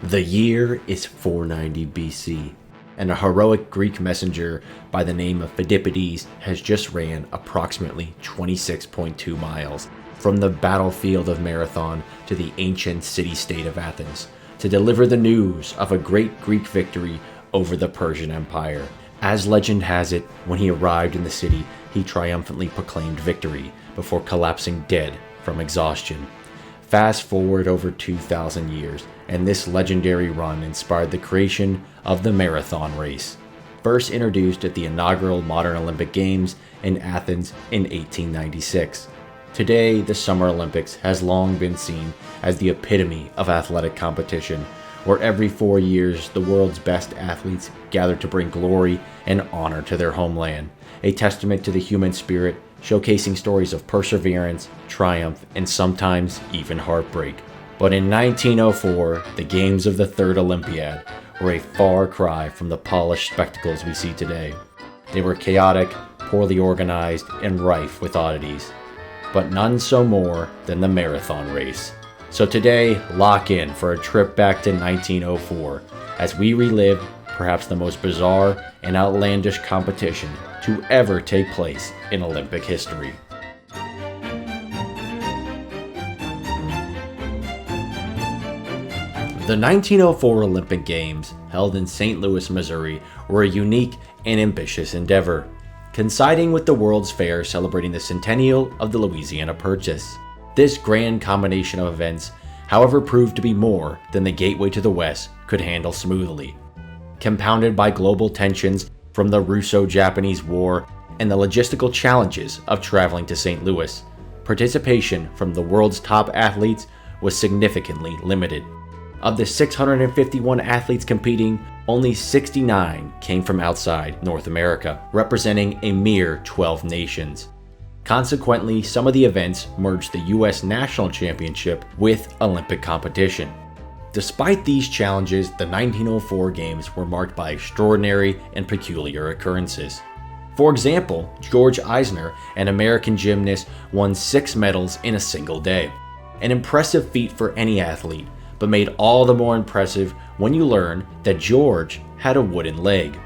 The year is 490 BC, and a heroic Greek messenger by the name of Phidippides has just ran approximately 26.2 miles from the battlefield of Marathon to the ancient city-state of Athens to deliver the news of a great Greek victory over the Persian Empire. As legend has it, when he arrived in the city, he triumphantly proclaimed victory before collapsing dead from exhaustion. Fast forward over 2,000 years, and this legendary run inspired the creation of the marathon race, first introduced at the inaugural modern Olympic Games in Athens in 1896. Today, the Summer Olympics has long been seen as the epitome of athletic competition, where every 4 years the world's best athletes gather to bring glory and honor to their homeland, a testament to the human spirit, showcasing stories of perseverance, triumph, and sometimes even heartbreak. But in 1904, the Games of the Third Olympiad were a far cry from the polished spectacles we see today. They were chaotic, poorly organized, and rife with oddities, but none so more than the marathon race. So today, lock in for a trip back to 1904 as we relive perhaps the most bizarre and outlandish competition to ever take place in Olympic history. The 1904 Olympic Games, held in St. Louis, Missouri, were a unique and ambitious endeavor, coinciding with the World's Fair celebrating the centennial of the Louisiana Purchase. This grand combination of events, however, proved to be more than the gateway to the West could handle smoothly. Compounded by global tensions from the Russo-Japanese War and the logistical challenges of traveling to St. Louis, participation from the world's top athletes was significantly limited. Of the 651 athletes competing, only 69 came from outside North America, representing a mere 12 nations. Consequently, some of the events merged the U.S. National Championship with Olympic competition. Despite these challenges, the 1904 Games were marked by extraordinary and peculiar occurrences. For example, George Eisner, an American gymnast, won 6 medals in a single day. An impressive feat for any athlete, but made all the more impressive when you learn that George had a wooden leg.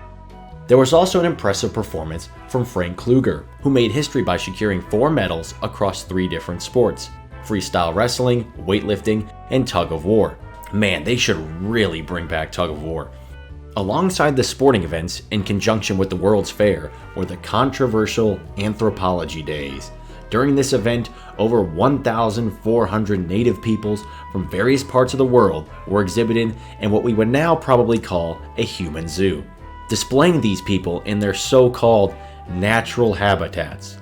There was also an impressive performance from Frank Kluger, who made history by securing 4 medals across 3 different sports: freestyle wrestling, weightlifting, and tug of war. Man, they should really bring back tug of war. Alongside the sporting events, in conjunction with the World's Fair, were the controversial Anthropology Days. During this event, over 1,400 native peoples from various parts of the world were exhibited in what we would now probably call a human zoo, displaying these people in their so-called natural habitats.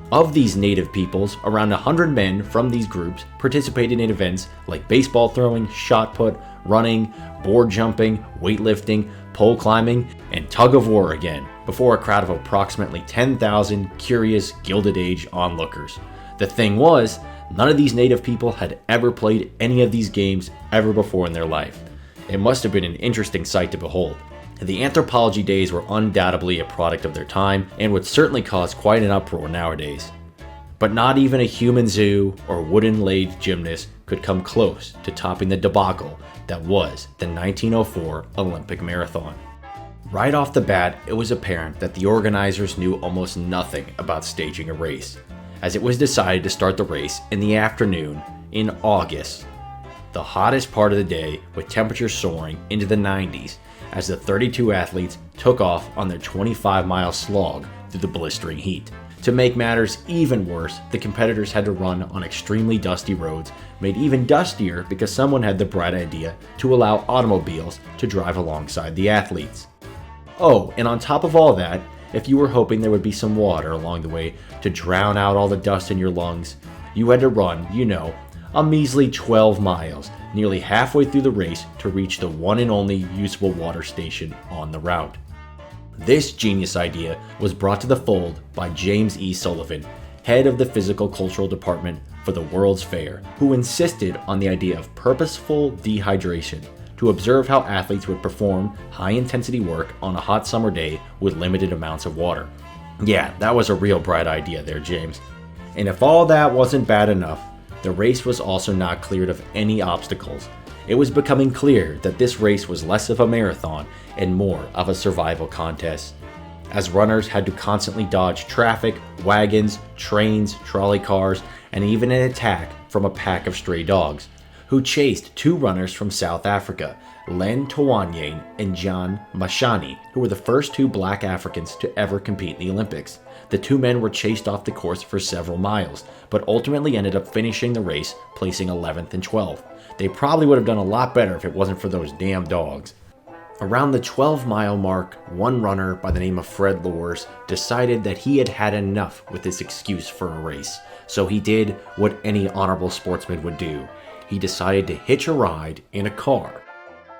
Of these native peoples, around 100 men from these groups participated in events like baseball throwing, shot put, running, board jumping, weightlifting, pole climbing, and tug of war again, before a crowd of approximately 10,000 curious Gilded Age onlookers. The thing was, none of these native people had ever played any of these games ever before in their life. It must have been an interesting sight to behold. The Anthropology Days were undoubtedly a product of their time and would certainly cause quite an uproar nowadays. But not even a human zoo or wooden-lathe gymnast could come close to topping the debacle that was the 1904 Olympic Marathon. Right off the bat, it was apparent that the organizers knew almost nothing about staging a race, as it was decided to start the race in the afternoon in August, the hottest part of the day, with temperatures soaring into the 90s, as the 32 athletes took off on their 25-mile slog through the blistering heat. To make matters even worse, the competitors had to run on extremely dusty roads, made even dustier because someone had the bright idea to allow automobiles to drive alongside the athletes. Oh, and on top of all that, if you were hoping there would be some water along the way to drown out all the dust in your lungs, you had to run, a measly 12 miles, nearly halfway through the race to reach the one and only usable water station on the route. This genius idea was brought to the fold by James E. Sullivan, head of the Physical Cultural Department for the World's Fair, who insisted on the idea of purposeful dehydration to observe how athletes would perform high-intensity work on a hot summer day with limited amounts of water. Yeah, that was a real bright idea there, James. And if all that wasn't bad enough, the race was also not cleared of any obstacles, It was becoming clear that this race was less of a marathon and more of a survival contest, as runners had to constantly dodge traffic, wagons, trains, trolley cars, and even an attack from a pack of stray dogs, who chased two runners from South Africa, Len Tawanyen and John Mashani, who were the first two black Africans to ever compete in the Olympics. The two men were chased off the course for several miles, but ultimately ended up finishing the race, placing 11th and 12th. They probably would have done a lot better if it wasn't for those damn dogs. Around the 12-mile mark, one runner by the name of Fred Lors decided that he had had enough with this excuse for a race, so he did what any honorable sportsman would do. He decided to hitch a ride in a car.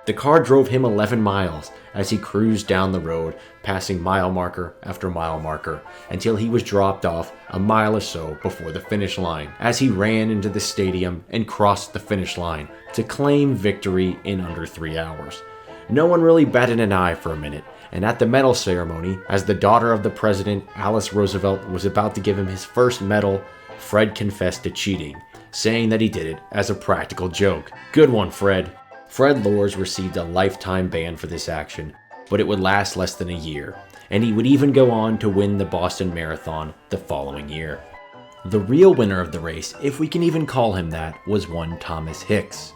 The car drove him 11 miles as he cruised down the road, passing mile marker after mile marker, until he was dropped off a mile or so before the finish line, as he ran into the stadium and crossed the finish line to claim victory in under 3 hours. No one really batted an eye for a minute, and at the medal ceremony, as the daughter of the president, Alice Roosevelt, was about to give him his first medal, Fred confessed to cheating, saying that he did it as a practical joke. Good one, Fred. Fred Lors received a lifetime ban for this action, but it would last less than a year, and he would even go on to win the Boston Marathon the following year. The real winner of the race, if we can even call him that, was one Thomas Hicks.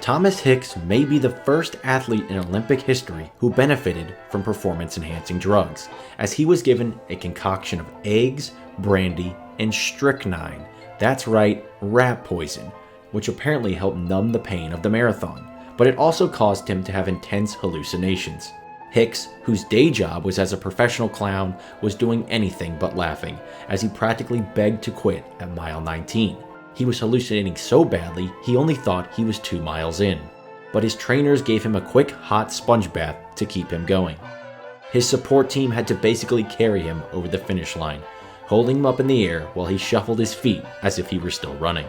Thomas Hicks may be the first athlete in Olympic history who benefited from performance-enhancing drugs, as he was given a concoction of eggs, brandy, and strychnine. That's right, rat poison, which apparently helped numb the pain of the marathon, but it also caused him to have intense hallucinations. Hicks, whose day job was as a professional clown, was doing anything but laughing, as he practically begged to quit at mile 19. He was hallucinating so badly, he only thought he was 2 miles in, but his trainers gave him a quick hot sponge bath to keep him going. His support team had to basically carry him over the finish line, holding him up in the air while he shuffled his feet as if he were still running.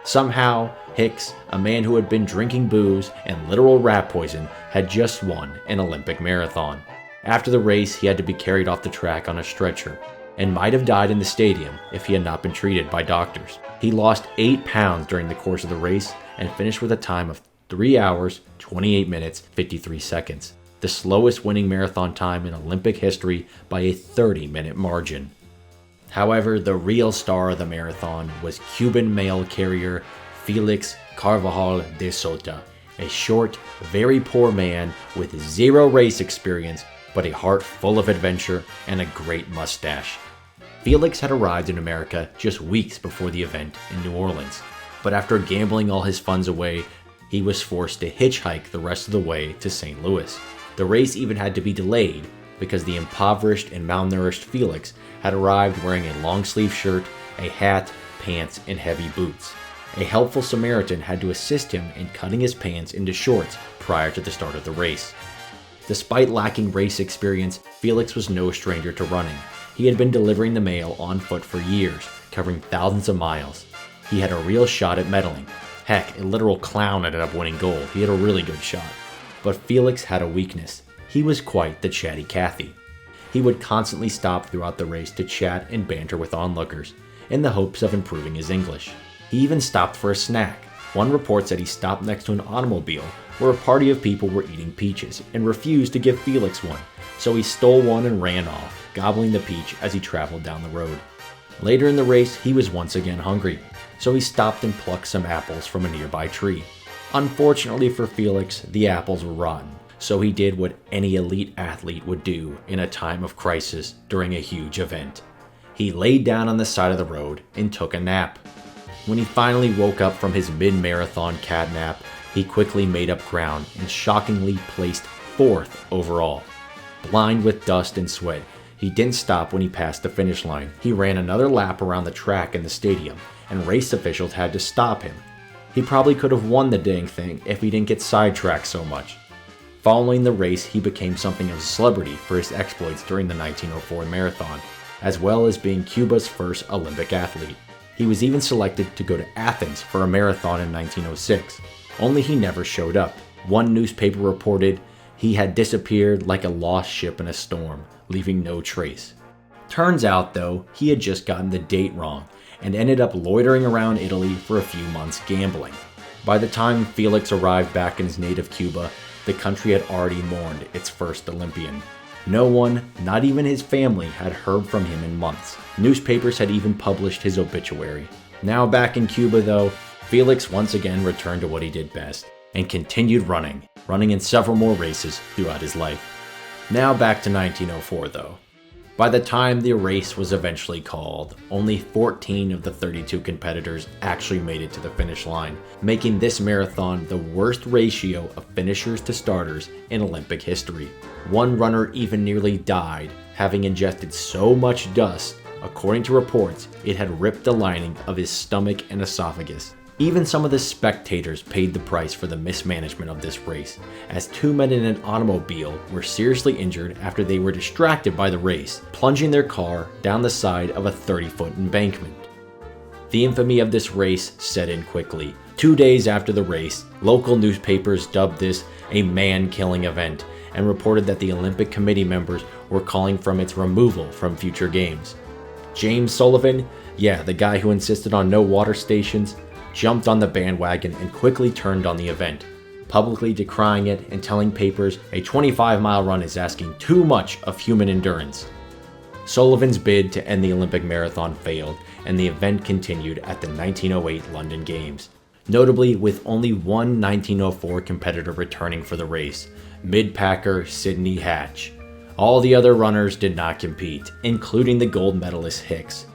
Somehow, Hicks, a man who had been drinking booze and literal rat poison, had just won an Olympic marathon. After the race, he had to be carried off the track on a stretcher, and might have died in the stadium if he had not been treated by doctors. He lost 8 pounds during the course of the race and finished with a time of 3 hours, 28 minutes, 53 seconds, the slowest winning marathon time in Olympic history by a 30-minute margin. However, the real star of the marathon was Cuban mail carrier Felix Carvajal de Sota, a short, very poor man with zero race experience but a heart full of adventure and a great mustache. Felix had arrived in America just weeks before the event in New Orleans, but after gambling all his funds away, he was forced to hitchhike the rest of the way to St. Louis. The race even had to be delayed because the impoverished and malnourished Felix had arrived wearing a long-sleeve shirt, a hat, pants, and heavy boots. A helpful Samaritan had to assist him in cutting his pants into shorts prior to the start of the race. Despite lacking race experience, Felix was no stranger to running. He had been delivering the mail on foot for years, covering thousands of miles. He had a real shot at medaling. Heck, a literal clown ended up winning gold. He had a really good shot. But Felix had a weakness. He was quite the chatty Cathy. He would constantly stop throughout the race to chat and banter with onlookers, in the hopes of improving his English. He even stopped for a snack. One reports that he stopped next to an automobile where a party of people were eating peaches and refused to give Felix one, so he stole one and ran off, gobbling the peach as he traveled down the road. Later in the race, he was once again hungry, so he stopped and plucked some apples from a nearby tree. Unfortunately for Felix, the apples were rotten, so he did what any elite athlete would do in a time of crisis during a huge event. He laid down on the side of the road and took a nap. When he finally woke up from his mid-marathon cat nap, he quickly made up ground and shockingly placed 4th overall. Blind with dust and sweat, he didn't stop when he passed the finish line. He ran another lap around the track in the stadium, and race officials had to stop him. He probably could have won the dang thing if he didn't get sidetracked so much. Following the race, he became something of a celebrity for his exploits during the 1904 marathon, as well as being Cuba's first Olympic athlete. He was even selected to go to Athens for a marathon in 1906, only he never showed up. One newspaper reported he had disappeared like a lost ship in a storm, leaving no trace. Turns out, though, he had just gotten the date wrong and ended up loitering around Italy for a few months gambling. By the time Felix arrived back in his native Cuba, the country had already mourned its first Olympian. No one, not even his family, had heard from him in months. Newspapers had even published his obituary. Now back in Cuba though, Felix once again returned to what he did best, and continued running in several more races throughout his life. Now back to 1904 though. By the time the race was eventually called, only 14 of the 32 competitors actually made it to the finish line, making this marathon the worst ratio of finishers to starters in Olympic history. One runner even nearly died, having ingested so much dust, according to reports, it had ripped the lining of his stomach and esophagus. Even some of the spectators paid the price for the mismanagement of this race, as two men in an automobile were seriously injured after they were distracted by the race, plunging their car down the side of a 30-foot embankment. The infamy of this race set in quickly. 2 days after the race, local newspapers dubbed this a man-killing event and reported that the Olympic Committee members were calling for its removal from future games. James Sullivan, the guy who insisted on no water stations, jumped on the bandwagon and quickly turned on the event, publicly decrying it and telling papers a 25-mile run is asking too much of human endurance. Sullivan's bid to end the Olympic marathon failed, and the event continued at the 1908 London Games, notably with only one 1904 competitor returning for the race, mid-packer Sidney Hatch. All the other runners did not compete, including the gold medalist Hicks.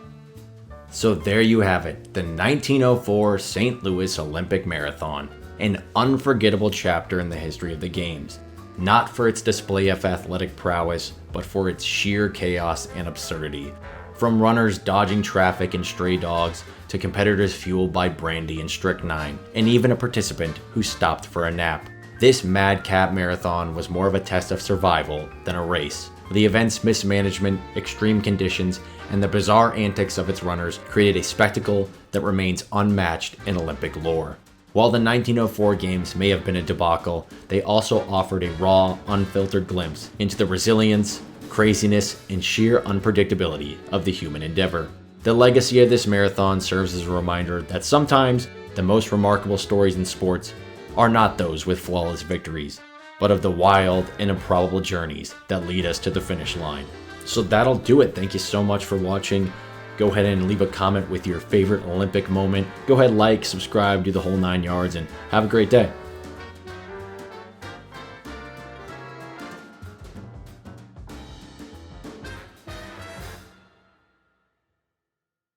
So there you have it, the 1904 St. Louis Olympic Marathon, an unforgettable chapter in the history of the Games, not for its display of athletic prowess, but for its sheer chaos and absurdity. From runners dodging traffic and stray dogs, to competitors fueled by brandy and strychnine, and even a participant who stopped for a nap. This madcap marathon was more of a test of survival than a race. The event's mismanagement, extreme conditions, and the bizarre antics of its runners created a spectacle that remains unmatched in Olympic lore. While the 1904 Games may have been a debacle, they also offered a raw, unfiltered glimpse into the resilience, craziness, and sheer unpredictability of the human endeavor. The legacy of this marathon serves as a reminder that sometimes the most remarkable stories in sports are not those with flawless victories, but of the wild and improbable journeys that lead us to the finish line. So that'll do it. Thank you so much for watching. Go ahead and leave a comment with your favorite Olympic moment. Go ahead, like, subscribe, do the whole 9 yards, and have a great day.